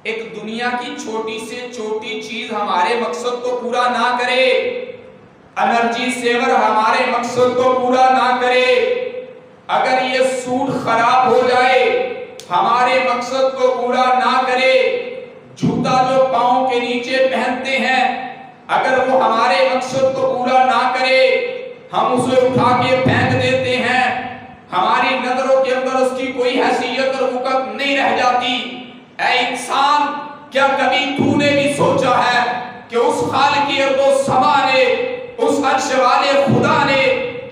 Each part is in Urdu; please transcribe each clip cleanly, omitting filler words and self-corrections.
ایک دنیا کی چھوٹی سے چھوٹی چیز ہمارے مقصد کو پورا نہ کرے، انرجی سیور ہمارے مقصد کو پورا نہ کرے، اگر یہ سوٹ خراب ہو جائے ہمارے مقصد کو پورا نہ کرے، جوتا جو پاؤں کے نیچے پہنتے ہیں اگر وہ ہمارے مقصد کو پورا نہ کرے، ہم اسے اٹھا کے پھینک دیتے ہیں، ہماری نظروں کے اندر اس کی کوئی حیثیت اور وقت نہیں رہ جاتی۔ اے انسان، کیا کبھی تو نے بھی سوچا ہے کہ اس خالق ارض و سما نے، اس عرش والے خدا نے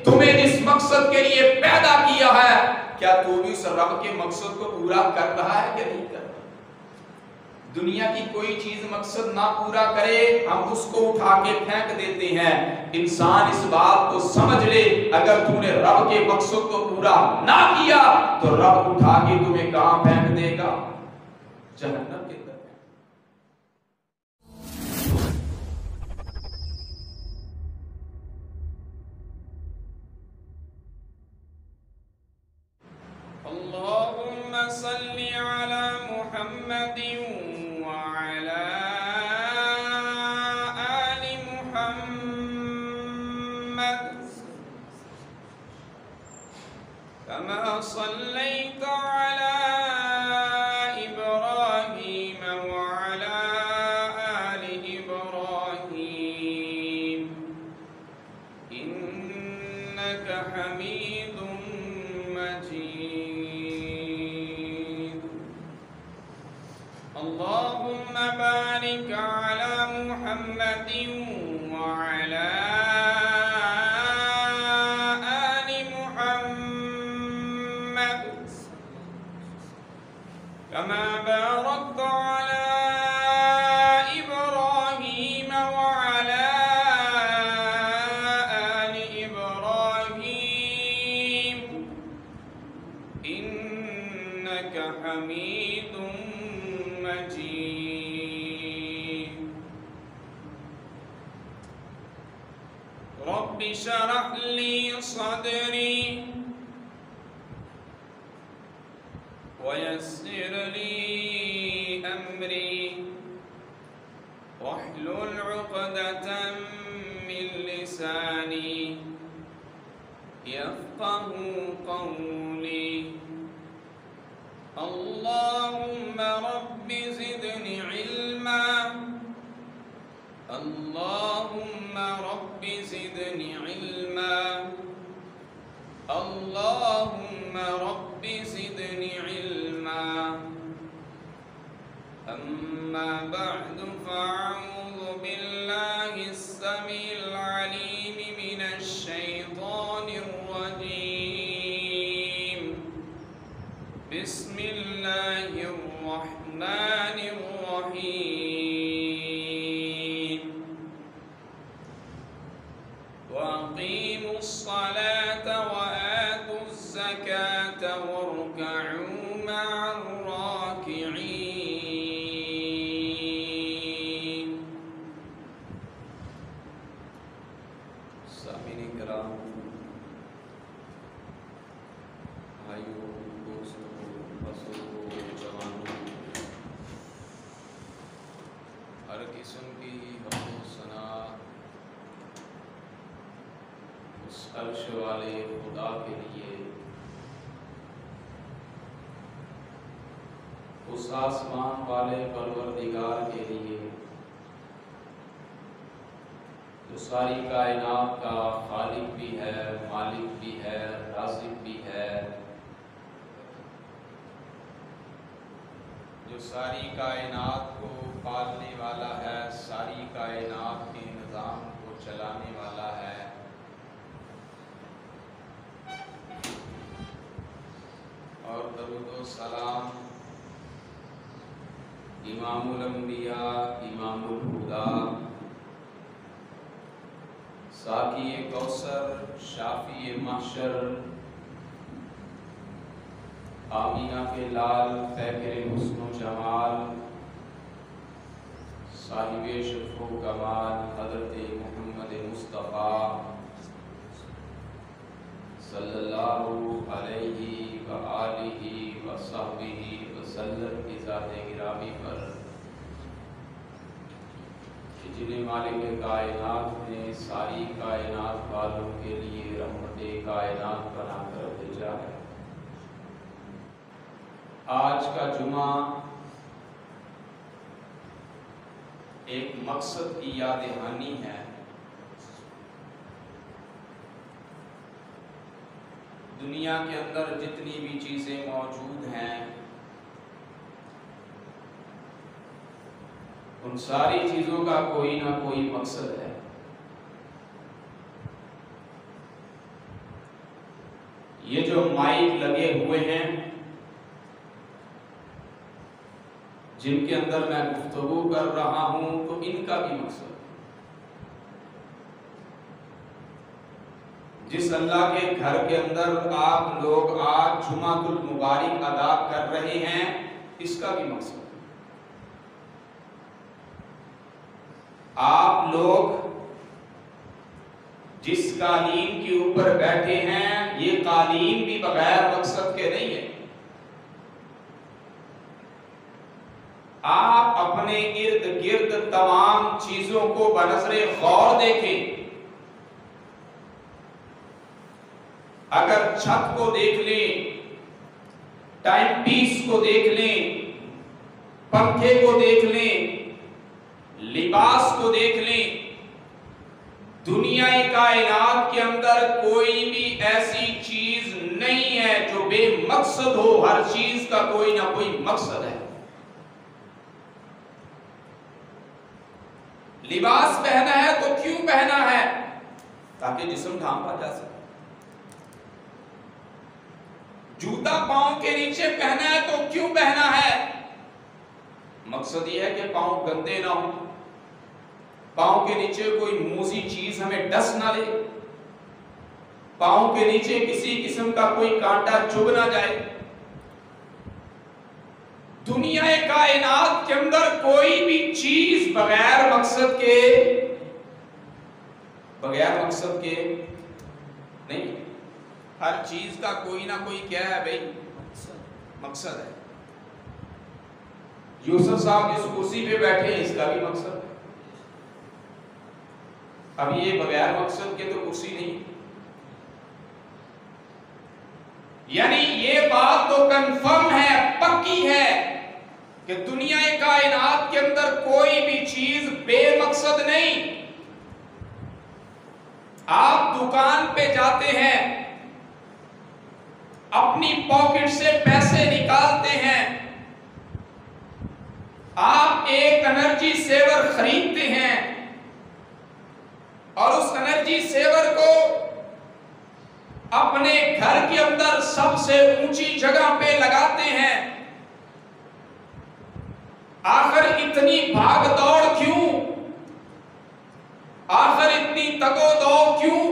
تمہیں جس مقصد کے لیے پیدا کیا ہے، کیا تو بھی اس رب کے مقصد کو پورا کر رہا ہے کہ نہیں کر رہا؟ دنیا کی کوئی چیز مقصد نہ پورا کرے، ہم اس کو اٹھا کے پھینک دیتے ہیں۔ انسان اس بات کو سمجھ لے، اگر تو نے رب کے مقصد کو پورا نہ کیا تو رب اٹھا کے تمہیں کہاں پھینک دے گا؟ جہنم کے اندر۔ اللہم صلی علی محمد وعلی آل محمد کما صلیت علی ابراہیم وعلی آل ابراہیم انک حمید مجید۔ اللہم بارک علی محمد وعلی آل محمد کما بارکت علی ابراہیم وعلی آل ابراہیم انک حمید مجید۔ رب اشرح لی صدری ويسر لي أمري واحلل عقدة من لساني يفقه قولي۔ اللهم رب زدني علما، اللهم رب زدني علما، اللهم رب زدني علما۔ أما بعد فأعوذ بالله السميع العليم من الشيطان الرجيم، بسم الله الرحمن الرحيم۔ وأقيموا الصلاة وآتوا الزكاة واركعوا مع الراكعين۔ سامعین کرام، بھائیوں، دوستوں، بزرگوں، جوانوں، ہر قسم کی حمد و ثنا اس عرش والے خدا کے لیے، اس آسمان والے پروردگار کے لیے جو ساری کائنات کا خالق بھی ہے، مالک بھی ہے، رازق بھی ہے، جو ساری کائنات کو پالنے والا ہے، ساری کائنات کے نظام کو چلانے والا ہے۔ اور درود و سلام امام الانبیاء، امام الہدا، ساقی کوثر، شافی محشر، آمینہ کے لال، فیکر حسن و جمال، صاحب شرف و کمال، حضرت محمد مصطفیٰ صلی اللہ علیہ وآلہ وصحبہ وسلم کی ذات گرامی پر کہ جنہیں مالک کائنات نے ساری کائنات والوں کے لیے رحمت کائنات بنا کر بھیجا ہے۔ آج کا جمعہ ایک مقصد کی یاد دہانی ہے۔ دنیا کے اندر جتنی بھی چیزیں موجود ہیں ان ساری چیزوں کا کوئی نہ کوئی مقصد ہے۔ یہ جو مائک لگے ہوئے ہیں جن کے اندر میں گفتگو کر رہا ہوں تو ان کا بھی مقصد ہے۔ جس اللہ کے گھر کے اندر آپ لوگ آج جمعۃ المبارک ادا کر رہے ہیں اس کا بھی مقصد ہے۔ آپ لوگ جس قالین کے اوپر بیٹھے ہیں یہ قالین بھی بغیر مقصد کے نہیں ہے۔ آپ اپنے ارد گرد تمام چیزوں کو بنظر غور دیکھیں۔ اگر چھت کو دیکھ لیں، ٹائم پیس کو دیکھ لیں، پنکھے کو دیکھ لیں، لباس کو دیکھ لیں، دنیا کائنات کے اندر کوئی بھی ایسی چیز نہیں ہے جو بے مقصد ہو۔ ہر چیز کا کوئی نہ کوئی مقصد ہے۔ لباس پہنا ہے تو کیوں پہنا ہے؟ تاکہ جسم ڈھانپا جا سکے۔ جوتا پاؤں کے نیچے پہنا ہے تو کیوں پہنا ہے؟ مقصد یہ ہے کہ پاؤں گندے نہ ہوں، پاؤں کے نیچے کوئی موذی چیز ہمیں ڈس نہ لے، پاؤں کے نیچے کسی قسم کا کوئی کانٹا چبھ نہ جائے۔ دنیا کائنات کے اندر کوئی بھی چیز بغیر مقصد کے نہیں۔ ہر چیز کا کوئی نہ کوئی کیا ہے بھائی؟ مقصد ہے۔ یوسف صاحب جس کرسی پہ بیٹھے ہیں اس کا بھی مقصد ہے۔ اب یہ بغیر مقصد کے تو کرسی نہیں۔ یعنی یہ بات تو کنفرم ہے، پکی ہے کہ دنیا کائنات کے اندر کوئی بھی چیز بے مقصد نہیں۔ آپ دکان پہ جاتے ہیں، اپنی پاکٹ سے پیسے نکالتے ہیں، آپ ایک انرجی سیور خریدتے ہیں اور اس انرجی سیور کو اپنے گھر کے اندر سب سے اونچی جگہ پہ لگاتے ہیں۔ آخر اتنی بھاگ دوڑ کیوں؟ آخر اتنی تگو دو کیوں؟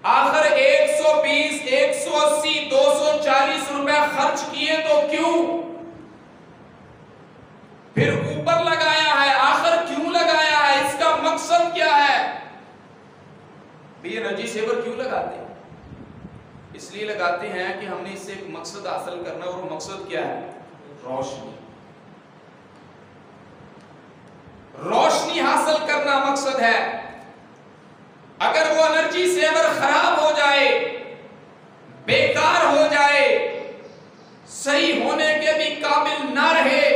آخر 120 180 240 روپے خرچ کیے تو کیوں؟ پھر اوپر لگایا ہے، آخر کیوں لگایا ہے؟ اس کا مقصد کیا ہے؟ یہ انرجی سیور کیوں لگاتے ہیں؟ اس لیے لگاتے ہیں کہ ہم نے اس سے ایک مقصد حاصل کرنا، اور وہ مقصد کیا ہے؟ روشنی۔ روشنی حاصل کرنا مقصد ہے۔ اگر وہ انرجی سیور خراب ہو جائے، بیکار ہو جائے، صحیح ہونے کے بھی قابل نہ رہے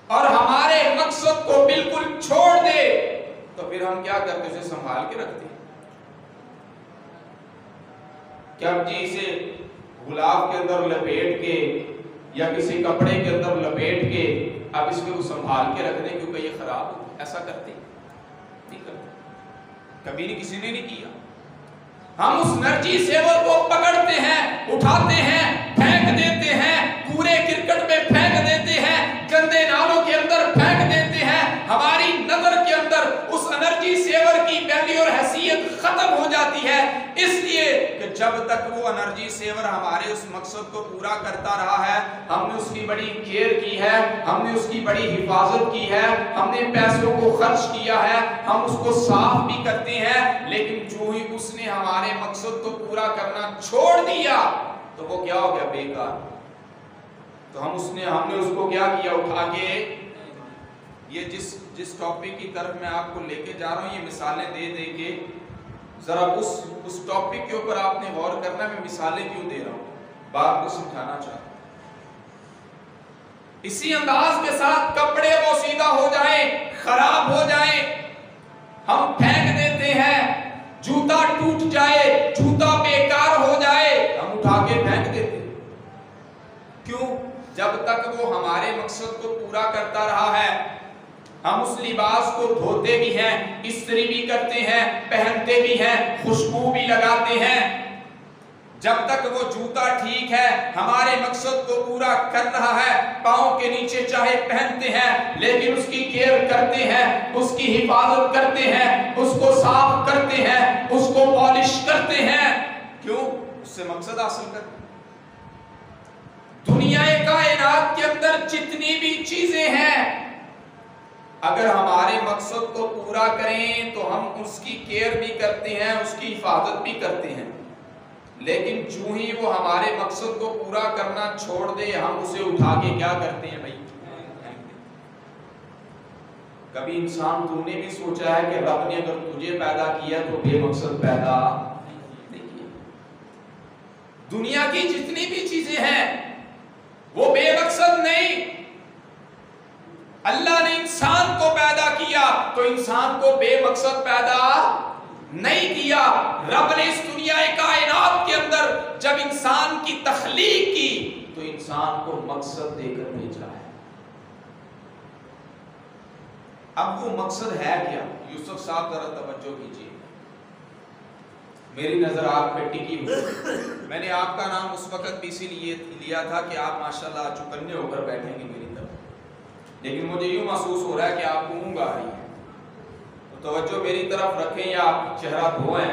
اور ہمارے مقصد کو بالکل چھوڑ دے تو پھر ہم کیا کرتے ہیں؟ اسے سنبھال کے رکھتے ہیں۔ کیا جی اسے غلاف کے اندر لپیٹ کے یا کسی کپڑے کے اندر لپیٹ کے اب اس کو سنبھال کے رکھ دیں کیونکہ یہ خراب ہو؟ ایسا کرتے نہیں کرتے، کبھی نہیں، کسی نے نہیں کیا۔ ہم اس انرجی سیور کو پکڑتے ہیں، اٹھاتے ہیں، پھینک دیتے ہیں، پورے کرکٹ میں پھینک دیتے ہیں، گندے نالوں کے اندر پھینک دیتے ہیں۔ ہماری نظر کے اندر اس انرجی سیور کی ویلیو اور حیثیت ختم ہو جاتی ہے، اس لیے کہ جب تک وہ انرجی سیور ہمارے اس مقصد کو پورا کرتا رہا ہے، ہم نے اس کی بڑی کیئر کی ہے، ہم نے اس کی بڑی حفاظت کی ہے، ہم نے پیسوں کو خرچ کیا ہے، ہم اس کو صاف بھی کرتے ہیں، لیکن جو ہی اس نے ہمارے مقصد کو پورا کرنا چھوڑ دیا تو وہ کیا ہو گیا؟ بیکار۔ تو ہم نے اس کو کیا کیا؟ اٹھا کے یہ جس ٹاپک کی طرف میں آپ کو لے کے جا رہا ہوں، یہ مثالیں دے دے کے ذرا اس ٹاپک کے اوپر آپ نے غور کرنا. میں مثالیں کیوں دے رہا ہوں، بات کو سمجھانا چاہتا ہوں. اسی انداز کے ساتھ کپڑے پوسیدہ ہو جائیں، خراب ہو جائیں، ہم پھینک دیتے ہیں. جوتا ٹوٹ جائے، جوتا بیکار ہو جائے، ہم اٹھا کے پھینک دیتے ہیں. کیوں؟ جب تک وہ ہمارے مقصد کو پورا کرتا رہا ہے. ہم اس لباس کو دھوتے بھی ہیں، استری بھی کرتے ہیں، پہنتے بھی ہیں، خوشبو بھی لگاتے ہیں. جب تک وہ جوتا ٹھیک ہے، ہمارے مقصد کو پورا کر رہا ہے، پاؤں کے نیچے چاہے پہنتے ہیں لیکن اس کی کیئر کرتے ہیں، اس کی حفاظت کرتے ہیں، اس کو صاف کرتے ہیں، اس کو پالش کرتے ہیں. کیوں؟ اس سے مقصد حاصل کرتے ہیں. دنیا کائنات کے اندر جتنی بھی چیزیں ہیں، اگر ہمارے مقصد کو پورا کریں تو ہم اس کی کیئر بھی کرتے ہیں، اس کی حفاظت بھی کرتے ہیں. لیکن جو ہی وہ ہمارے مقصد کو پورا کرنا چھوڑ دے، ہم اسے اٹھا کے کیا کرتے ہیں بھائی؟ کبھی انسان تو نے بھی سوچا ہے کہ رب نے اگر تجھے پیدا کیا تو بے مقصد پیدا نہیں کیا؟ دنیا کی جتنی بھی چیزیں ہیں وہ بے مقصد نہیں. اللہ نے انسان کو پیدا کیا تو انسان کو بے مقصد پیدا نہیں کیا. رب نے اس دنیا کائنات کے اندر جب انسان کی تخلیق کی تو انسان کو مقصد دے کر بھیجا ہے. اب وہ مقصد ہے کیا؟ یوسف صاحب ذرا توجہ کیجیے، میری نظر آپ پہ ٹکی ہوئی. میں نے آپ کا نام اس وقت بھی اسی لیے لیا تھا کہ آپ ماشاءاللہ چوکنے ہو کر بیٹھیں گے میری طرف، لیکن مجھے یوں محسوس ہو رہا ہے کہ آپ کو اونگ آ رہی ہے. توجہ میری طرف رکھیں یا آپ چہرہ دھوئیں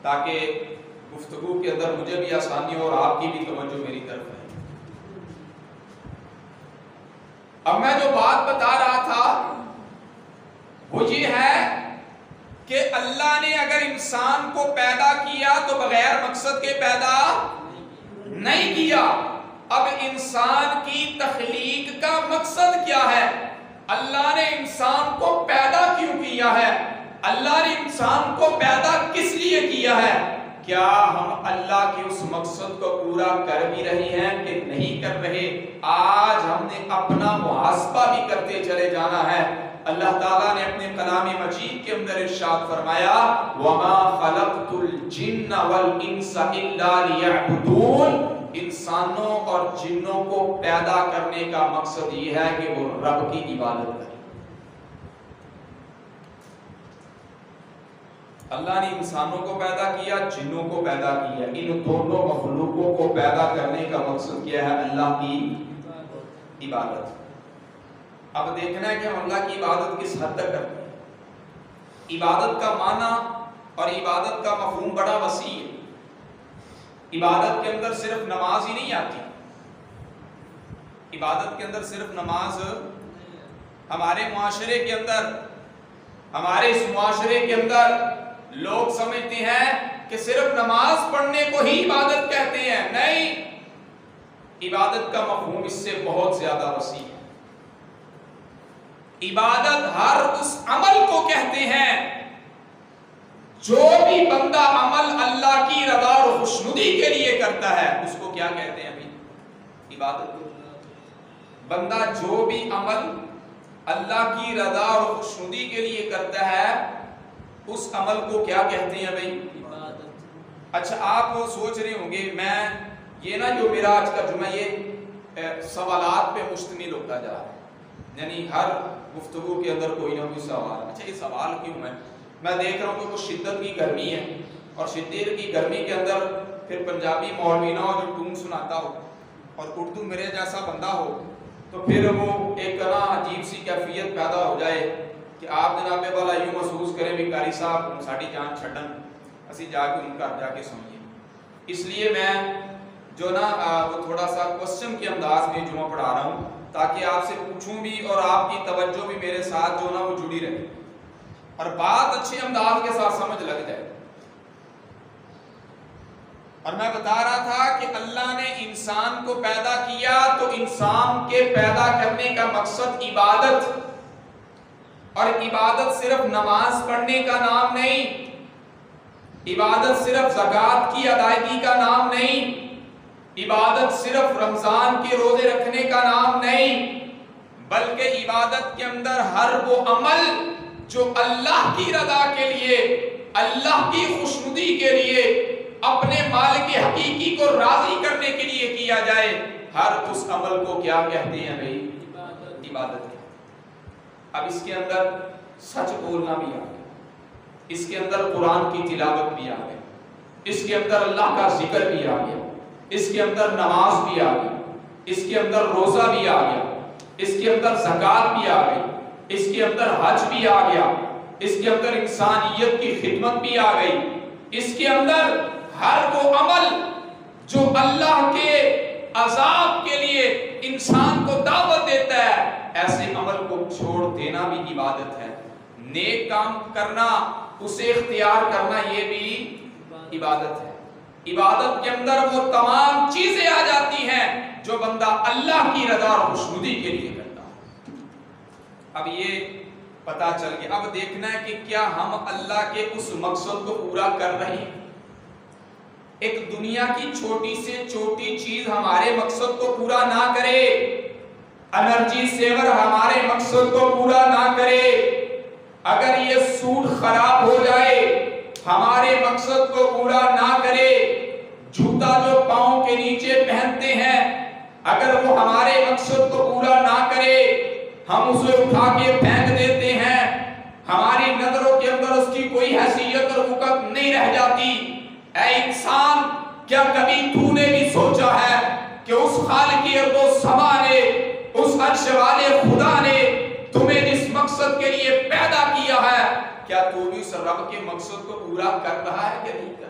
تاکہ گفتگو کے اندر مجھے بھی آسانی ہو اور آپ کی بھی توجہ میری طرف ہے. اب میں جو بات بتا رہا تھا وہ یہ ہے کہ اللہ نے اگر انسان کو پیدا کیا تو بغیر مقصد کے پیدا نہیں کیا. اب انسان کی تخلیق کا مقصد کیا ہے؟ اللہ نے انسان کو پیدا کیوں کیا ہے؟ اللہ نے انسان کو پیدا کس لیے کیا ہے؟ کیا ہم اللہ کے اس مقصد کو پورا کر بھی رہے ہیں کہ نہیں کر رہے؟ آج ہم نے اپنا محاسبہ بھی کرتے چلے جانا ہے. اللہ تعالیٰ نے اپنے کلام مجید کے اندر ارشاد فرمایا وَمَا خَلَقْتُ الْجِنَّ وَالْإِنسَ إِلَّا لِيَعْبُدُونَ. انسانوں اور جنوں کو پیدا کرنے کا مقصد یہ ہے کہ وہ رب کی عبادت کریں. اللہ نے انسانوں کو پیدا کیا، جنوں کو پیدا کیا. ان دونوں مخلوقوں کو پیدا کرنے کا مقصد کیا ہے؟ اللہ کی عبادت. اب دیکھنا ہے کہ ہم اللہ کی عبادت کس حد تک کرتے ہیں. عبادت کا معنی اور عبادت کا مفہوم بڑا وسیع ہے. عبادت کے اندر صرف نماز ہی نہیں آتی. عبادت کے اندر صرف نماز، ہمارے معاشرے کے اندر، ہمارے اس معاشرے کے اندر لوگ سمجھتے ہیں کہ صرف نماز پڑھنے کو ہی عبادت کہتے ہیں. نہیں، عبادت کا مفہوم اس سے بہت زیادہ وسیع ہے. عبادت ہر اس عمل کو کہتے ہیں جو بھی بندہ عمل اللہ کی رضا اور خوشنودی کے لیے کرتا ہے اس کو کیا کہتے ہیں ابھی؟ عبادت. بندہ جو بھی عمل اللہ کی رضا اور خوشنودی کے لیے کرتا ہے اس عمل کو کیا کہتے ہیں بھائی؟ عبادت. اچھا آپ وہ سوچ رہے ہوں گے میں یہ نا جو میرا آج کا جمعہ یہ سوالات پہ مشتمل ہوتا جا رہا ہے، یعنی ہر گفتگو کے اندر کوئی نہ کوئی سوال. اچھا یہ سوال کیوں ہے؟ میں دیکھ رہا ہوں کہ وہ شدت کی گرمی ہے اور شدت کی گرمی کے اندر پھر پنجابی مولوی نہ ہو جو ٹون سناتا ہو اور اردو میرے جیسا بندہ ہو تو پھر وہ ایک نا عجیب سی کیفیت پیدا ہو جائے کہ آپ جناب والا یوں محسوس کریں بھی قاری صاحب ساڑی جان چھڑن اسی جا کے ان کا جا کے سنیے. اس لیے میں جو نا وہ تھوڑا سا کوسچن کے انداز میں جمعہ پڑھا رہا ہوں تاکہ آپ سے پوچھوں بھی اور آپ کی توجہ بھی میرے ساتھ جو نا وہ جڑی رہے اور بات اچھے انداز کے ساتھ سمجھ لگ جائے. اور میں بتا رہا تھا کہ اللہ نے انسان کو پیدا کیا تو انسان کے پیدا کرنے کا مقصد عبادت اور عبادت صرف نماز پڑھنے کا نام نہیں، عبادت صرف زکوٰۃ کی ادائیگی کا نام نہیں، عبادت صرف رمضان کے روزے رکھنے کا نام نہیں، بلکہ عبادت کے اندر ہر وہ عمل جو اللہ کی رضا کے لیے، اللہ کی خوشنودی کے لیے، اپنے مالک حقیقی کو راضی کرنے کے لیے کیا جائے، ہر اس عمل کو کیا کہتے ہیں بھائی؟ عبادت ہے۔ اب اس کے اندر سچ بولنا بھی آ گیا، اس کے اندر قرآن کی تلاوت بھی آ گئی، اس کے اندر اللہ کا ذکر بھی آ گیا، اس کے اندر نماز بھی آ گئی، اس کے اندر روزہ بھی آ گیا، اس کے اندر زکوٰۃ بھی آ گئی، اس کے اندر حج بھی آ گیا، اس کے اندر انسانیت کی خدمت بھی آ گئی، اس کے اندر ہر وہ عمل جو اللہ کے عذاب کے لیے انسان کو دعوت دیتا ہے، ایسے عمل کو چھوڑ دینا بھی عبادت ہے۔ نیک کام کرنا، اسے اختیار کرنا، یہ بھی عبادت ہے۔ عبادت کے اندر وہ تمام چیزیں آ جاتی ہیں جو بندہ اللہ کی رضا اور خوشنودی کے لیے کرتا ہے۔ اب یہ پتا چل گیا، اب دیکھنا ہے کہ کیا ہم اللہ کے اس مقصد کو پورا کر رہے ہیں۔ ایک دنیا کی چھوٹی سے چھوٹی چیز ہمارے مقصد کو پورا نہ کرے، انرجی سیور ہمارے مقصد کو پورا نہ کرے، اگر یہ سوٹ خراب ہو جائے ہمارے مقصد کو پورا نہ کرے، جوتا جو پاؤں کے نیچے پہنتے ہیں اگر وہ ہمارے مقصد کو پورا نہ کرے، ہم اسے اٹھا کے پھینک دیتے ہیں، ہماری نظروں کے اندر اس کی کوئی حیثیت اور وقت نہیں رہ جاتی۔ اے انسان، کیا کبھی تو نے بھی سوچا ہے کہ اس خالق ارض و سما نے، اس عرش والے خدا نے تمہیں جس مقصد کے لیے پیدا کیا ہے، کیا تو بھی اس رب کے مقصد کو پورا کر رہا ہے کہ نہیں کر رہا؟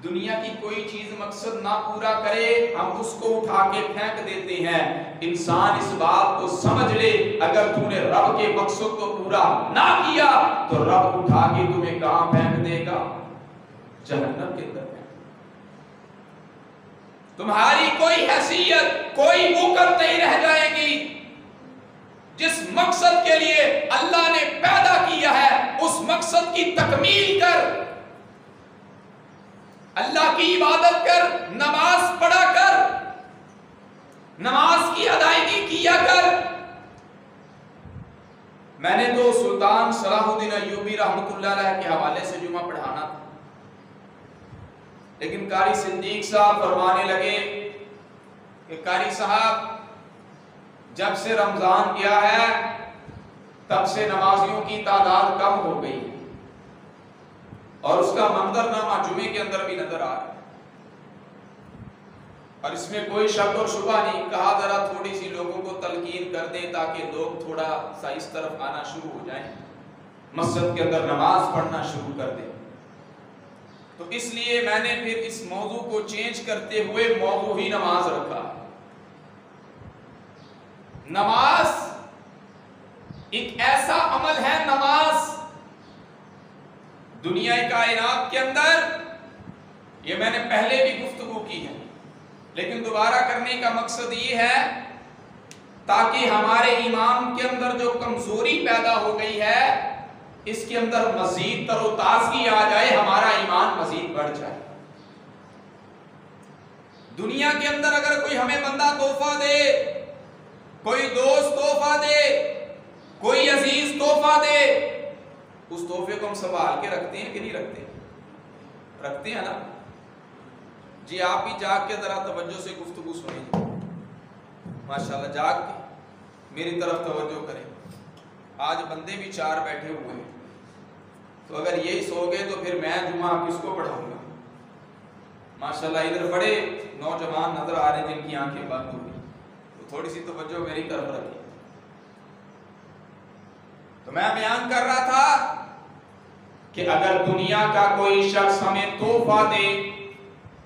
دنیا کی کوئی چیز مقصد نہ پورا کرے، ہم اس کو اٹھا کے پھینک دیتے ہیں۔ انسان اس بات کو سمجھ لے، اگر تو نے رب کے مقصد کو پورا نہ کیا تو رب اٹھا کے تمہیں کہاں پھینک دے گا؟ جہنم کے اندر۔ تمہاری کوئی حیثیت، کوئی وقت نہیں رہ جائے گی۔ جس مقصد کے لیے اللہ نے پیدا کیا ہے اس مقصد کی تکمیل کر، اللہ کی عبادت کر، نماز پڑھا کر، نماز کی ادائیگی کیا کر۔ میں نے تو سلطان صلاح الدین ایوبی رحمۃ اللہ علیہ کے حوالے سے جمعہ پڑھانا تھا، لیکن قاری صدیق صاحب فرمانے لگے کہ قاری صاحب جب سے رمضان گیا ہے تب سے نمازیوں کی تعداد کم ہو گئی اور اس کا منظرنامہ جمعے کے اندر بھی نظر آ رہا ہے، اور اس میں کوئی شک اور شبہ نہیں۔ کہا ذرا تھوڑی سی لوگوں کو تلقین کر دیں تاکہ لوگ تھوڑا سا اس طرف آنا شروع ہو جائیں، مسجد کے اندر نماز پڑھنا شروع کر دیں۔ تو اس لیے میں نے پھر اس موضوع کو چینج کرتے ہوئے موضوع ہی نماز رکھا۔ نماز ایک ایسا عمل ہے، نماز دنیا کائنات کے اندر، یہ میں نے پہلے بھی گفتگو کی ہے لیکن دوبارہ کرنے کا مقصد یہ ہے تاکہ ہمارے ایمان کے اندر جو کمزوری پیدا ہو گئی ہے اس کے اندر مزید تر و تازگی آ جائے، ہمارا ایمان مزید بڑھ جائے۔ دنیا کے اندر اگر کوئی ہمیں بندہ تحفہ دے، کوئی دوست تحفہ دے، کوئی عزیز تحفہ دے، اس تحفے کو ہم سنبھال کے رکھتے ہیں کہ نہیں رکھتے؟ رکھتے ہیں نا؟ جی آپ بھی جاگ کے ذرا توجہ سے گفتگو سنیں، ماشاءاللہ جاگ کے میری طرف توجہ کریں۔ آج بندے بھی 4 بیٹھے ہوئے ہیں، تو اگر یہی سو گئے تو پھر میں جمعہ کس کو پڑھاؤں گا؟ ماشاءاللہ ادھر بڑے نوجوان نظر آ رہے ہیں جن کی آنکھیں بند ہو گئی، تو تھوڑی سی توجہ میری طرف رکھیں۔ تو میں بیان کر رہا تھا کہ اگر دنیا کا کوئی شخص ہمیں تحفہ دے،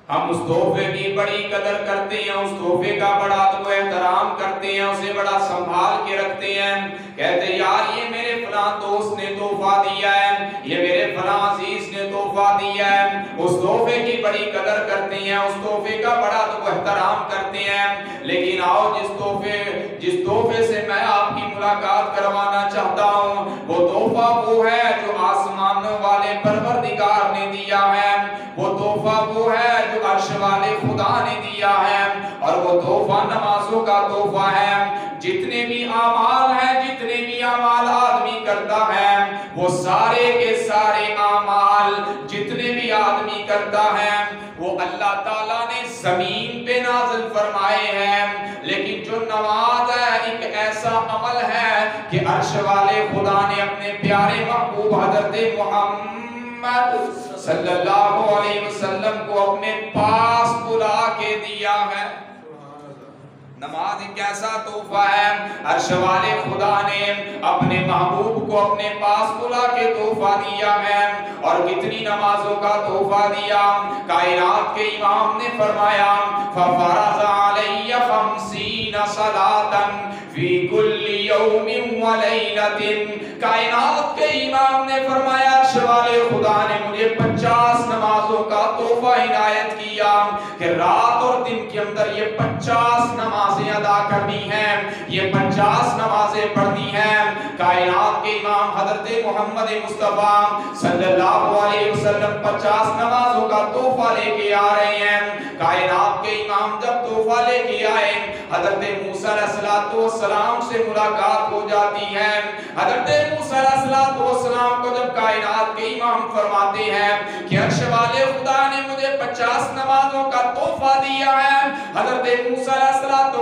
ہم اس تحفے کی بڑی قدر کرتے ہیں، اس تحفے کا بڑا ادب و احترام کرتے ہیں، اسے بڑا سنبھال کے رکھتے ہیں، کہتے ہیں یار یہ میرے فلاں دوست نے تحفہ دیا ہے، یہ میرے فلاں عزیز نے تحفہ دیا ہے، اس تحفے کی بڑی قدر کرتے ہیں، اس تحفے کا بڑا ادب و احترام کرتے ہیں۔ لیکن آؤ جس تحفے سے میں آپ کی ملاقات کروانا چاہتا ہوں، وہ تحفہ وہ ہے جو آسمانوں والے پروردگار نے دیا ہے، وہ تحفہ وہ ہے جو عرش والے خدا نے دیا ہے، اور وہ تحفہ نمازوں کا تحفہ ہے۔ جتنے بھی اعمال ہیں، جتنے بھی اعمال آدمی کرتا ہے، وہ سارے کے سارے اعمال جتنے بھی آدمی کرتا ہے وہ اللہ تعالیٰ نے زمین پہ نازل فرمائے ہیں، لیکن جو نماز ہے ایک ایسا عمل ہے کہ عرش والے خدا نے اپنے پیارے محبوب حضرت محمد صلی اللہ علیہ وسلم کو اپنے پاس بلا کے دیا ہے۔ نماز ایک ایسا تحفہ ہے، عرش والے خدا نے اپنے محبوب کو اپنے پاس بلا کے تحفہ دیا ہے، اور کتنی نمازوں کا تحفہ دیا۔ کائنات کے امام نے فرمایا فَفَرَضَ عَلَيَّ 50 صَلَاةً فِي كُلِّ يَوْمٍ وَلَيْلَةٍ۔ کائنات کے امام نے فرمایا عرش والے خدا نے مجھے 50 نمازوں کا تحفہ عنایت کیا کہ رات اور دن کے اندر یہ 50 نمازیں ادا کرنی ہیں، یہ 50 نمازیں پڑھنی ہیں۔ کائنات کے امام حضرت محمد مصطفیٰ صلی اللہ علیہ وسلم 50 نمازوں کا تحفہ لے کے آ رہے ہیں۔ کائنات کے امام جب تحفہ لے کے آئے، حضرت موسیٰ علیہ السلام سے ملاقات ہو جاتی ہے۔ حضرت موسیٰ علیہ السلام کو جب کائنات کے امام فرماتے ہیں کہ عرش والے خدا نے مجھے 50 نمازوں کا تحفہ دیا ہے، حضرت موسیٰ علیہ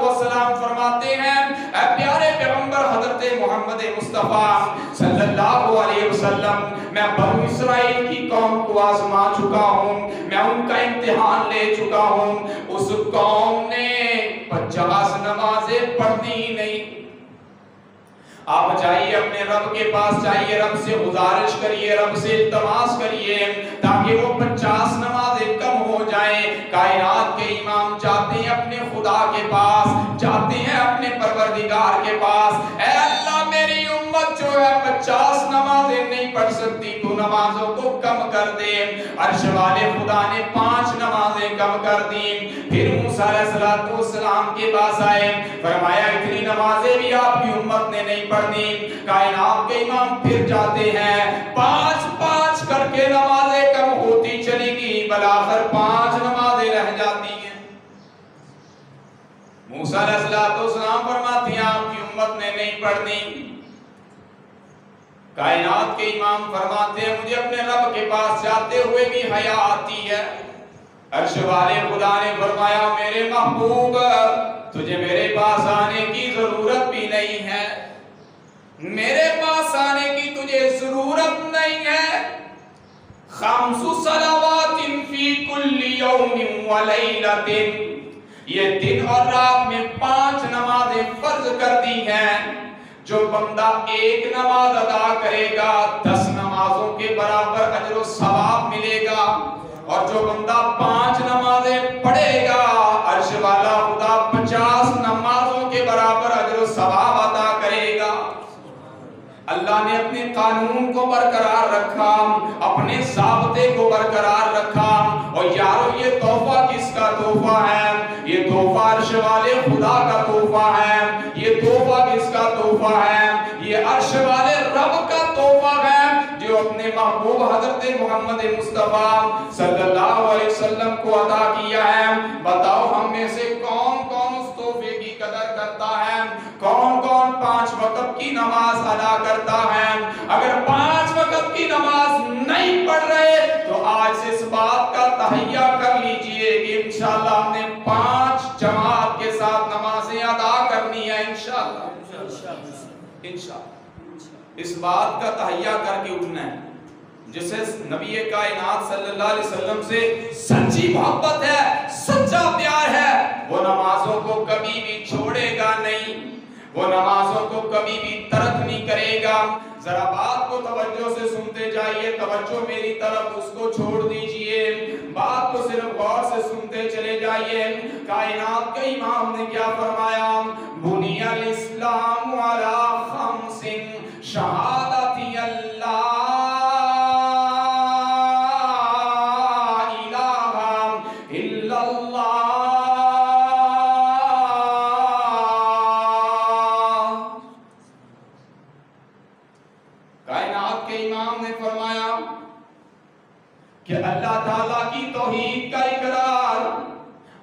السلام فرماتے ہیں اے پیارے پیغمبر حضرت محمد مصطفیٰ صلی اللہ علیہ وسلم، میں بنو اسرائیل کی قوم کو آزما چکا ہوں، میں ان کا امتحان لے چکا ہوں، اس قوم نے 50 نمازیں پڑھنی نہیں۔ آپ جائیے اپنے رب کے پاس جائیے، رب سے گزارش کریے، رب سے التماس کریے تاکہ وہ 50 نمازیں کم ہو جائیں۔ کائنات کے امام جاتے ہیں اپنے خدا کے پاس، جاتے ہیں اپنے پروردگار کے پاس، اے اللہ میری امت جو ہے 50 نمازیں نہیں پڑھ سکتی، تو نمازوں کو کم کر دے۔ عرش والے خدا نے 5 نمازیں کم کر دی۔ پھر موسیٰ علیہ السلام کے پاس آئے، فرمایا اتنی نمازیں بھی آپ کی امت نے نہیں پڑھنی۔ کائنات کے امام پھر جاتے ہیں، 5 کر کے نمازیں کم ہوتی چلی گئی، بلاخر 5 نمازیں رہ جاتی ہیں۔ موسیٰ علیہ السلام فرماتے ہیں آپ کی امت نے نہیں پڑھنی۔ کائنات کے امام فرماتے ہیں مجھے اپنے رب کے پاس جاتے ہوئے بھی حیا آتی ہے۔ عرش والے خدا نے فرمایا میرے محبوب تجھے میرے پاس آنے کی ضرورت بھی نہیں ہے، میرے پاس آنے کی تجھے ضرورت نہیں ہے۔ 5 صلوات فی کل یوم ولیلۃ، یہ دن اور رات میں 5 نمازیں فرض کر دی ہیں۔ جو بندہ ایک نماز ادا کرے گا 10 نمازوں کے برابر اجر و ثواب ملے گا، اور جو بندہ 5 نمازیں پڑھے گا عرش والا خدا 50 نمازوں کے برابر اجر و ثواب عطا کرے گا۔ اللہ نے اپنے قانون کو برقرار رکھا، اپنے ضابطے کو برقرار رکھا، اور یارو یہ تحفہ کس کا تحفہ ہے؟ یہ تحفہ عرش والے خدا کا تحفہ ہے۔ یہ تحفہ کس کا تحفہ ہے؟ یہ عرش والے رب کا تحفہ ہے جو اپنے محبوب حضرت محمد مصطفیٰ صلی اللہ علیہ وسلم کو عطا کیا ہے۔ بتاؤ ہم میں سے کون کون اس تحفے کی قدر کرتا ہے؟ کون کون 5 وقت کی نماز ادا کرتا ہے؟ اگر 5 وقت کی نماز نہیں پڑھ رہے تو آج سے اس بات کا تہیہ کر لیجئے کہ انشاءاللہ ہم نے 5 جماعت کے ساتھ نمازیں ادا کرنی ہے انشاءاللہ۔ اس بات کا تہیہ کر کے اٹھنا ہے۔ جسے نبی کائنات صلی اللہ علیہ وسلم سے سچی محبت ہے، سچا پیار ہے، وہ نمازوں کو کبھی بھی چھوڑے گا نہیں، وہ نمازوں کو کبھی بھی ترک نہیں کرے گا۔ ذرا بات کو توجہ سے سنتے جائیے، توجہ میری طرف اس کو چھوڑ دیجئے، بات کو صرف غور سے سنتے چلے جائیے۔ کائنات کے امام نے کیا فرمایا؟ بنی الاسلام علی 5 شہادت اللہ کہ اللہ تعالیٰ کی توحید کا اقرار،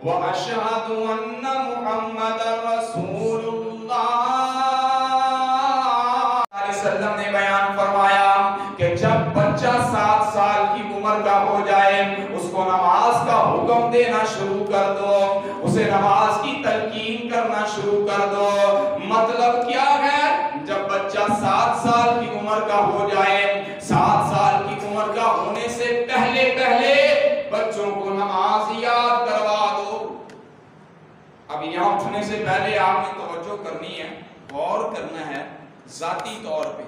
وَأَشْهَدُ أَنَّ مُحَمَّدًا رَسُولُ اللَّهِ علیہ وسلم نے بیان فرمایا کہ جب بچہ 7 سال کی عمر کا ہو جائے اس کو نماز کا حکم دینا شروع کر دو، اسے نماز کی تلقین کرنا شروع کر دو۔ مطلب کیا ہے؟ جب بچہ 7 سال کی عمر کا ہو جائے، 7 سال کی عمر کا ہونے سے پہلے بچوں کو نماز یاد کروا دو۔ اب یہاں اٹھنے سے پہلے آپ نے توجہ کرنی ہے، غور کرنا ہے ذاتی طور پہ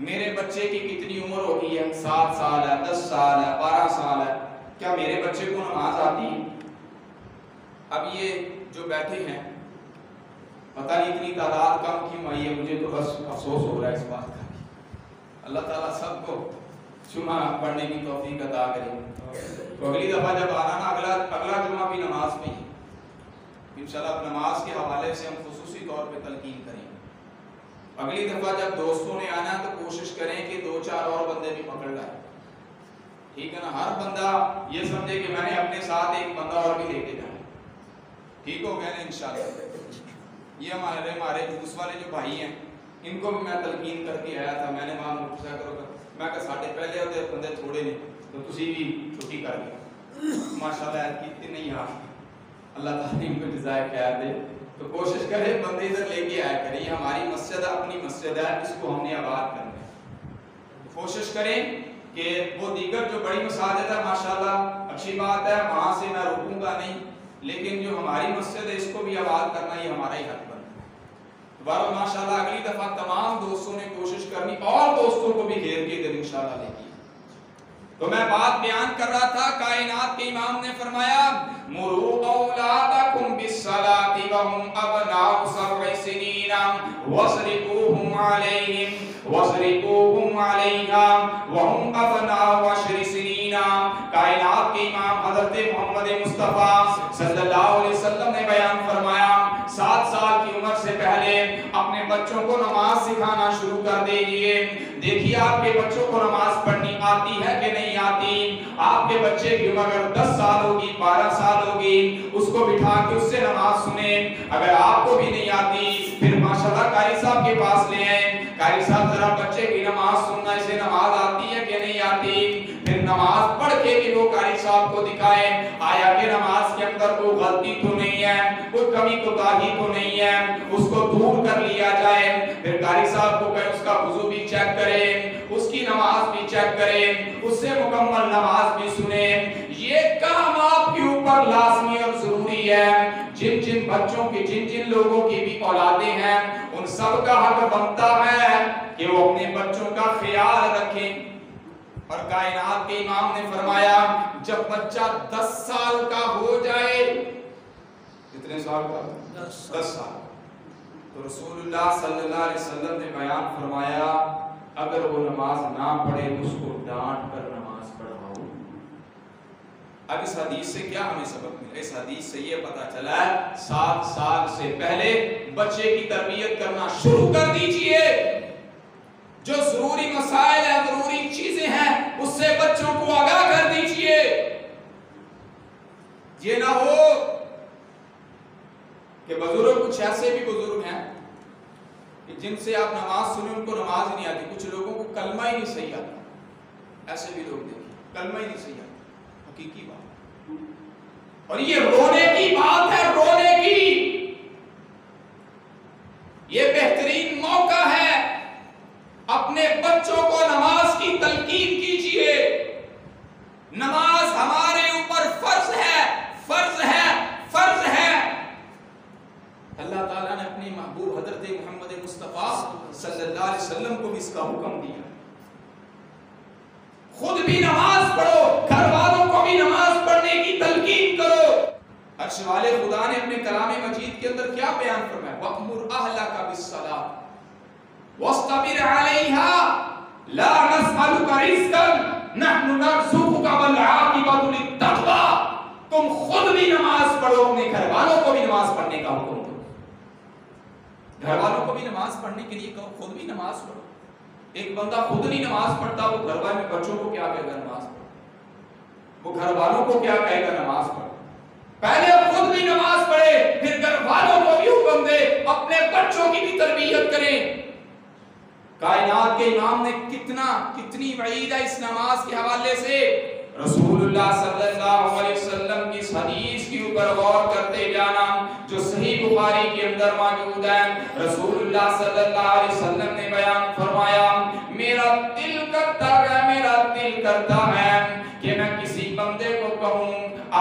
میرے بچے کی کتنی عمر ہوگی ہے، 7 سال ہے، 10 سال ہے، 12 سال ہے، کیا میرے بچے کو نماز آتی ہے؟ اب یہ جو بیٹھے ہیں پتہ نہیں اتنی تعداد کم کیوں آئی ہے، مجھے تو بس افسوس ہو رہا ہے اس بات کا۔ اللہ تعالیٰ سب کو جمعہ پڑھنے کی توفیق عطا کرے، تو اگلی دفعہ جب آنا نا اگلا جمعہ بھی نماز پہ ہی انشاءاللہ نماز کے حوالے سے ہم خصوصی طور پہ تلقین کریں گے۔ اگلی دفعہ جب دوستوں نے آنا تو کوشش کریں کہ 2-4 اور بندے بھی پکڑ لائیں، ٹھیک ہے نا؟ ہر بندہ یہ سمجھے کہ میں نے اپنے ساتھ ایک بندہ اور بھی لے کے جانا، ٹھیک ہو گیا نا انشاءاللہ؟ یہ ہمارے جلوس والے جو بھائی ہیں ان کو بھی میں تلقین کر کے آیا تھا، میں نے وہاں پوچھا کرو میں کہ ساڈے پہلے ہوتے بندے تھوڑے نے تو تسی بھی چھٹی کر لیا، ماشاءاللہ کتنے نہیں آ، اللہ تعالیٰ ان کو جزائے خیر دے۔ تو کوشش کرے بندے ادھر لے کے آیا کریں، یہ ہماری مسجد اپنی مسجد ہے، اس کو ہم نے آباد کرنا ہے۔ کوشش کریں کہ وہ دیگر جو بڑی مساجد ہے ماشاءاللہ اچھی بات ہے، وہاں سے میں روکوں گا نہیں، لیکن جو ہماری مسجد ہے اس کو بھی آباد کرنا یہ ہمارا ہی حق بنتا ہے۔ بہرحال ماشاءاللہ اگلی دفعہ تمام دوستوں نے کوشش کرنی اور دوستوں کو بھی گھیر کے ادھر انشاءاللہ لے کے۔ تو میں بات بیان کر رہا تھا، کائنات کے امام نے فرمایا مُرُوا أَوْلَادَكُمْ بِالصَّلَاةِ وَهُمْ أَبْنَاءُ 7 سِنِينَ وَاصْرِفُوهُمْ عَلَيْهَا وَهُمْ أَبْنَاءُ 10 سِنِينَ۔ کائنات کے امام حضرت محمد مصطفیٰ صلی اللہ علیہ وسلم نے بیان فرمایا 7 سال کی عمر سے پہلے اپنے بچوں کو نماز سکھانا شروع کر دیجئے۔ دیکھیے آپ کے بچوں کو نماز پڑھنی آتی ہے کہ نہیں آتی؟ آپ کے بچے کی عمر اگر 10 سال ہوگی، 12 سال ہوگی، اس کو بٹھا کے اس سے نماز سنیں۔ اگر آپ کو بھی نہیں آتی پھر ماشاءاللہ قاری صاحب کے پاس لے آئیں، قاری صاحب ذرا بچے کی نماز سننا، اسے نماز آتی ہے کہ نہیں آتی؟ پھر نماز پڑھ کے بھی وہ قاری صاحب کو دکھائیں آیا کہ نماز کے اندر کوئی غلطی تو نہیں ہے، کوئی کمی کوتاہی تو نہیں ہے، اس کو دور کر لیا جائے۔ پھر قاری صاحب کو کہ اس کا وضو بھی چیک کریں، اس کی نماز بھی چیک کریں، اس سے مکمل نماز بھی سنیں۔ یہ کام آپ کے اوپر لازمی اور ضروری ہے۔ جن بچوں کی جن لوگوں کی بھی اولادیں ہیں ان سب کا حق بنتا ہے کہ وہ اپنے بچوں کا خیال رکھیں۔ اور کائنات کے امام نے فرمایا جب بچہ 10 سال کا ہو جائے، کتنے سال کا؟ 10 سال، تو رسول اللہ صلی اللہ علیہ وسلم نے بیان فرمایا اگر وہ نماز نہ پڑھے اس کو ڈانٹ کر نماز پڑھاؤ۔ اب اس حدیث سے کیا ہمیں سبق ملا؟ اس حدیث سے یہ پتا چلا ہے 7 سال سے پہلے بچے کی تربیت کرنا شروع کر دیجئے۔ جو ضروری مسائل ہیں، ضروری چیزیں ہیں، اس سے بچوں کو آگاہ کر دیجئے۔ یہ نہ ہو کہ بزرگ، کچھ ایسے بھی بزرگ ہیں کہ جن سے آپ نماز سنیں ان کو نماز ہی نہیں آتی، کچھ لوگوں کو کلمہ ہی نہیں صحیح آتا، ایسے بھی لوگ دیکھیں کلمہ ہی نہیں صحیح آتا، حقیقی بات۔ اور یہ رونے کی بات ہے، رونے کی۔ یہ بہترین موقع ہے، اپنے بچوں کو نماز کی تلقین کیجئے۔ نماز ہمارے اوپر فرض ہے، فرض ہے، فرض ہے۔ اللہ تعالیٰ نے اپنی محبوب حضرت محمد مصطفیٰ صلی اللہ علیہ وسلم کو بھی اس کا حکم دیا، خود بھی نماز پڑھو، گھر والوں کو بھی نماز پڑھنے کی تلقین کرو۔ عرش والے خدا نے اپنے کلام مجید کے اندر کیا بیان فرمایا؟ وَأْمُرْ أَهْلَكَ بِالصَّلَاةِ وَاسْتَبِرْ عَلَيْهَا لَا نَسْأَلُكَ رِزْقًا نَحْنُ نَرْزُقُكَ وَالْعَاقِبَةُ لِلتَّقْوَىٰ۔ تم خود بھی نماز پڑھو، اپنے گھر والوں کو بھی نماز پڑھنے کا حکم دو۔ گھر والوں کو بھی نماز پڑھنے کے لیے کہو، خود بھی نماز پڑھو۔ ایک بندہ خود نہیں نماز پڑھتا، وہ گھر والے میں بچوں کو کیا کہے گا نماز پڑھو؟ وہ گھر والوں کو کیا کہے گا؟ نماز پڑھ. پہلے خود بھی نماز پڑھے، پھر گھر والوں کو بھی حکم دے اپنے بچوں کی بھی تربیت کریں. کائنات کے امام نے کتنی وعید ہے اس نماز کے حوالے سے. رسول اللہ صلی اللہ علیہ وسلم کی اس حدیث کے اوپر غور کرتے جانا جو صحیح بخاری کے اندر موجود ہے. رسول اللہ صلی اللہ علیہ وسلم نے بیان فرمایا، میرا دل کرتا ہے کہ میں کسی بندے کو کہوں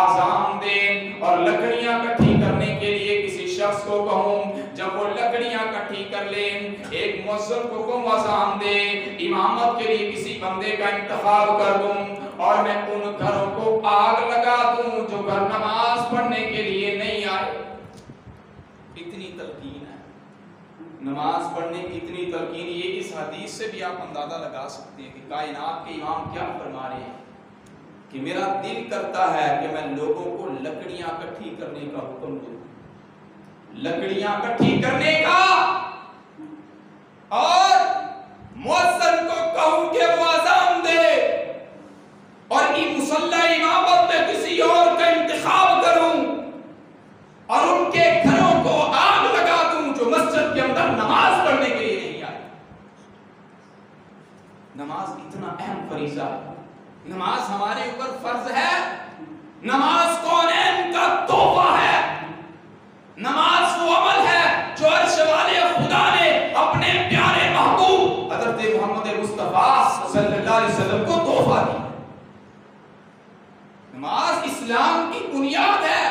آذان دے، اور لکڑیاں اکٹھی کرنے کے لیے کسی شخص کو کہوں جب وہ لکڑیاں اکٹھی کر لیں، ایک مؤذن کو کہوں آذان دے، امامت کے لیے کسی بندے کا انتخاب کر دوں، اور میں ان گھروں کو آگ لگا دوں جو گھر نماز پڑھنے کے لیے نہیں آئے. اتنی تلقین ہے نماز پڑھنے کی، اتنی تلقین. یہ اس حدیث سے بھی آپ اندازہ لگا سکتے ہیں کہ کائنات کے امام کیا فرما رہے ہیں کہ میرا دل کرتا ہے کہ میں لوگوں کو لکڑیاں اکٹھی کرنے کا حکم دوں، لکڑیاں اکٹھی کرنے کا، اور مؤذن کو کہوں کہ وہ اذان دے، اور مصلی امامت میں کسی اور کا انتخاب کروں، اور ان کے گھروں کو آگ لگا دوں جو مسجد کے اندر نماز پڑھنے کے لیے نہیں آئے. نماز اتنا اہم فریضہ ہے. نماز ہمارے اوپر فرض ہے. نماز کونین کا تحفہ ہے. نماز وہ عمل ہے جو عرش والے خدا نے اپنے پیارے محبوب حضرت محمد مصطفیٰ صلی اللہ علیہ وسلم کو تحفہ دی. نماز اسلام کی بنیاد ہے.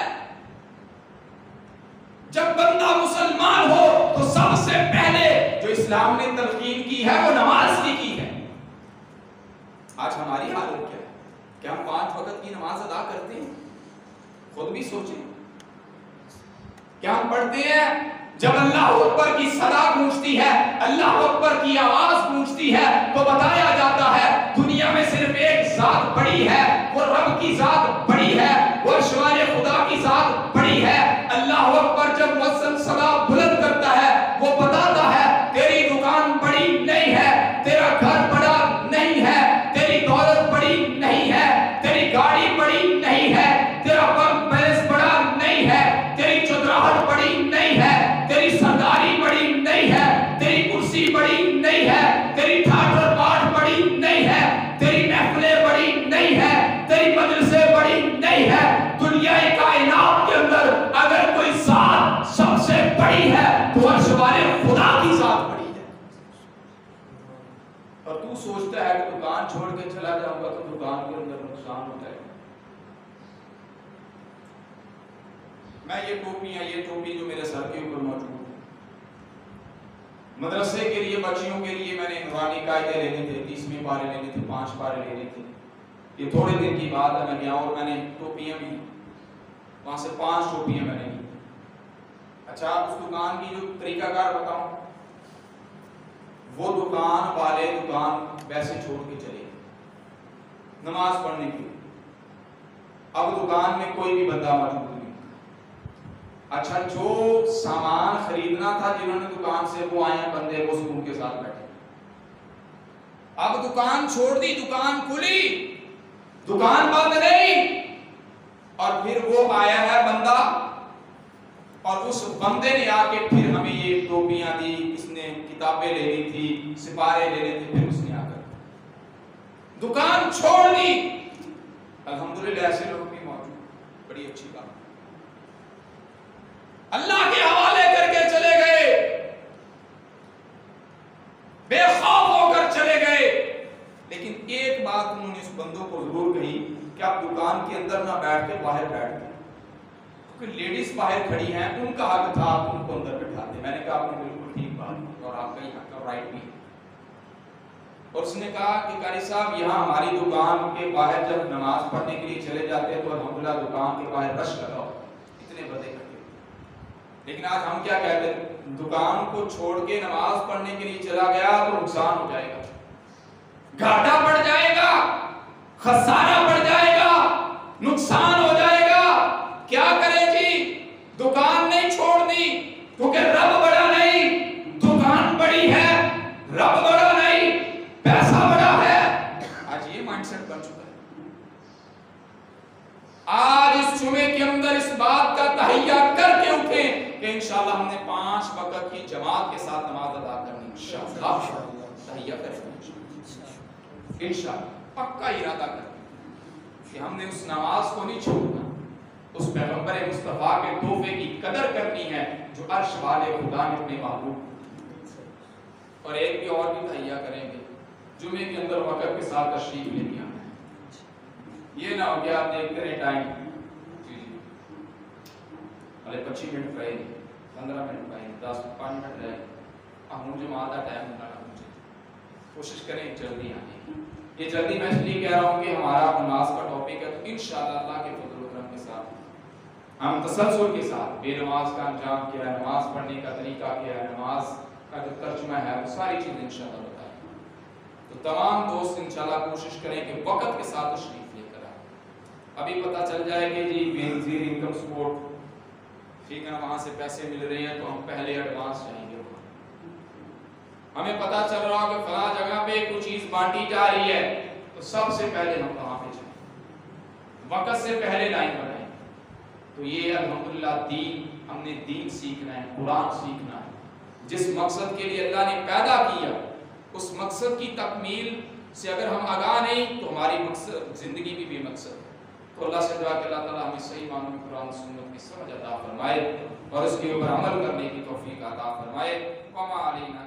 جب بندہ مسلمان ہو تو سب سے پہلے جو اسلام نے تلقین کی ہے وہ نماز کی ہے. آج ہماری حالت کیا ہے؟ کیا ہم 5 وقت کی نماز ادا کرتے ہیں؟ خود بھی سوچیں. کیا ہم پڑھتے ہیں جب اللہ اکبر کی صدا گونجتی ہے، اللہ اکبر کی آواز گونجتی ہے تو بتایا جاتا ہے دنیا میں صرف ایک ذات بڑی ہے، وہ رب کی ذات بڑی ہے، وہ عرش والے خدا کی ذات بڑی ہے. اللہ اکبر جب مؤذن صدا بلند کرتا ہے وہ بتاتا ہے تیری دکان بڑی نہیں ہے، تیرا گھر بڑا نہیں ہے، تیری دولت بڑی نہیں ہے، تیری گاڑی بڑی نہیں ہے، تیرا بینک بیلنس بڑا نہیں ہے، تیری چودراہٹ بڑی نہیں ہے، تیری سرداری بڑی نہیں ہے، تیری کرسی بڑی نہیں ہے، تیری ٹھاٹر باٹ بڑی نہیں ہے، تیری محفلیں بڑی نہیں ہے، تیری مجلسیں بڑی نہیں ہے. دنیا کائنات کے اندر اگر کوئی ذات سب سے بڑی ہے تو عرش والے خدا کی ذات بڑی ہے. اور تو سوچتا ہے کہ دکان چھوڑ کے چلا جاؤں گا تو دکان کے اندر نقصان ہو جائے گا. میں یہ ٹوپی جو میرے سر کے اوپر موجود ہے، مدرسے کے لیے بچیوں کے لیے میں نے نورانی قاعدے لینے تھے، 30ویں پارے لینے تھے، 5 پارے لینے تھے. یہ تھوڑے دن کی بات ہے، میں گیا اور میں نے ٹوپیاں بھی وہاں سے 5 ٹوپیاں میں نے لی. اچھا اس دکان کی جو طریقہ کار بتاؤں، وہ دکان والے دکان ویسے چھوڑ کے چلے نماز پڑھنے کی. اب دکان میں کوئی بھی بندہ موجود نہیں. اچھا جو سامان خریدنا تھا جنہوں نے دکان سے وہ آئے ہیں بندے، وہ سکون کے ساتھ بیٹھے. اب دکان چھوڑ دی، دکان کھلی، دکان بند نہیں. اور پھر وہ آیا ہے بندہ، اور اس بندے نے آ کے پھر ہمیں یہ ٹوپیاں دی، اس نے کتابیں لینی تھی، سپارے لینے تھے، پھر اس نے آ کر دکان چھوڑ دی. الحمدللہ ایسے لوگ بھی موجود، بڑی اچھی بات. اللہ کے حوالے کر کے چلے گئے، بے خوف ہو کر چلے گئے. لیکن ایک بات انہوں نے اس بندوں کو ضرور کہی کہ آپ دکان کے اندر نہ بیٹھ کے باہر بیٹھ گئے، کیونکہ لیڈیز باہر کھڑی ہیں، ان کا حق تھا آپ ان کو اندر بٹھا دیں. میں نے کہا آپ نے بالکل ٹھیک بات کی اور آپ کا یہ حق اور رائٹ بھی ہے. اور اس نے کہا کہ قاری صاحب یہاں ہماری دکان کے باہر جب نماز پڑھنے کے لیے چلے جاتے ہیں تو الحمدللہ دکان کے باہر رش لگاؤ، اتنے بندے کھڑے. لیکن آج ہم کیا کہتے ہیں، دکان کو چھوڑ کے نماز پڑھنے کے لیے چلا گیا تو نقصان ہو جائے گا، گھاٹا پڑ جائے گا، خسارہ پڑ جائے گا، نقصان ہو جائے گا. کیا کرے جی، دکان نہیں چھوڑنی کیونکہ رب بڑا نہیں، دکان بڑی ہے، رب بڑا نہیں، پیسہ بڑا ہے. آج یہ مائنڈ سیٹ بن چکا ہے. 5 وقت کی جماعت کے ساتھ نماز ادا کرنی انشاءاللہ تہیہ کریں انشاءاللہ پکا ارادہ کریں کہ ہم نے اس نماز کو نہیں چھوڑنا، اس پیغمبر مصطفیٰ کے تحفے کی قدر کرنی ہے جو عرش والے خدا نے اپنے محبوب، اور ایک بھی اور بھی تہیہ کریں گے جمعے کے اندر وقت کے ساتھ تشریف لے کے آنا ہے۔ یہ نہ ہو کہ آپ دیکھتے رہے ٹائم جی 25 منٹ رہے 15 منٹ رہے 5 منٹ رہے ہم جماعت کا ٹائم ہونا مجھے کوشش کریں جلدی آنے کی۔ یہ جلدی میں اس لیے کہہ رہا ہوں کہ ہمارا نماز کا ٹاپک ہے، تو انشاءاللہ اللہ کے فضل و کرم کے ساتھ ہم تسلسل کے ساتھ بے نماز کا انجام کیا ہے، نماز پڑھنے کا طریقہ کیا ہے، نماز کا جو ترجمہ ہے وہ ساری چیزیں انشاءاللہ بتائیں۔ تو تمام دوست انشاءاللہ کوشش کریں کہ وقت کے ساتھ تشریف لے کر آئیں۔ ابھی پتہ چل جائے کہ جی بے نظیر انکم سپورٹ ٹھیک ہے نا، وہاں سے پیسے مل رہے ہیں تو ہم پہلے ایڈوانس جائیں گے۔ ہمیں پتہ چل رہا کہ فلاں جگہ پہ کوئی چیز بانٹی جا رہی ہے تو سب سے پہلے ہم کہاں پہ جائیں، وقت سے پہلے لائن بنائیں۔ تو یہ الحمدللہ دین، ہم نے دین سیکھنا ہے، قرآن سیکھنا ہے، جس مقصد کے لیے اللہ نے پیدا کیا اس مقصد کی تکمیل سے اگر ہم آگاہ نہیں تو ہماری مقصد زندگی بھی بے مقصد ہے۔ تو اللہ سے دعا کہ اللہ تعالیٰ ہمیں صحیح معنوں میں قرآن سنت کی سمجھ عطا فرمائے اور اس کے اوپر عمل کرنے کی توفیق عطا فرمائے۔ وما علینا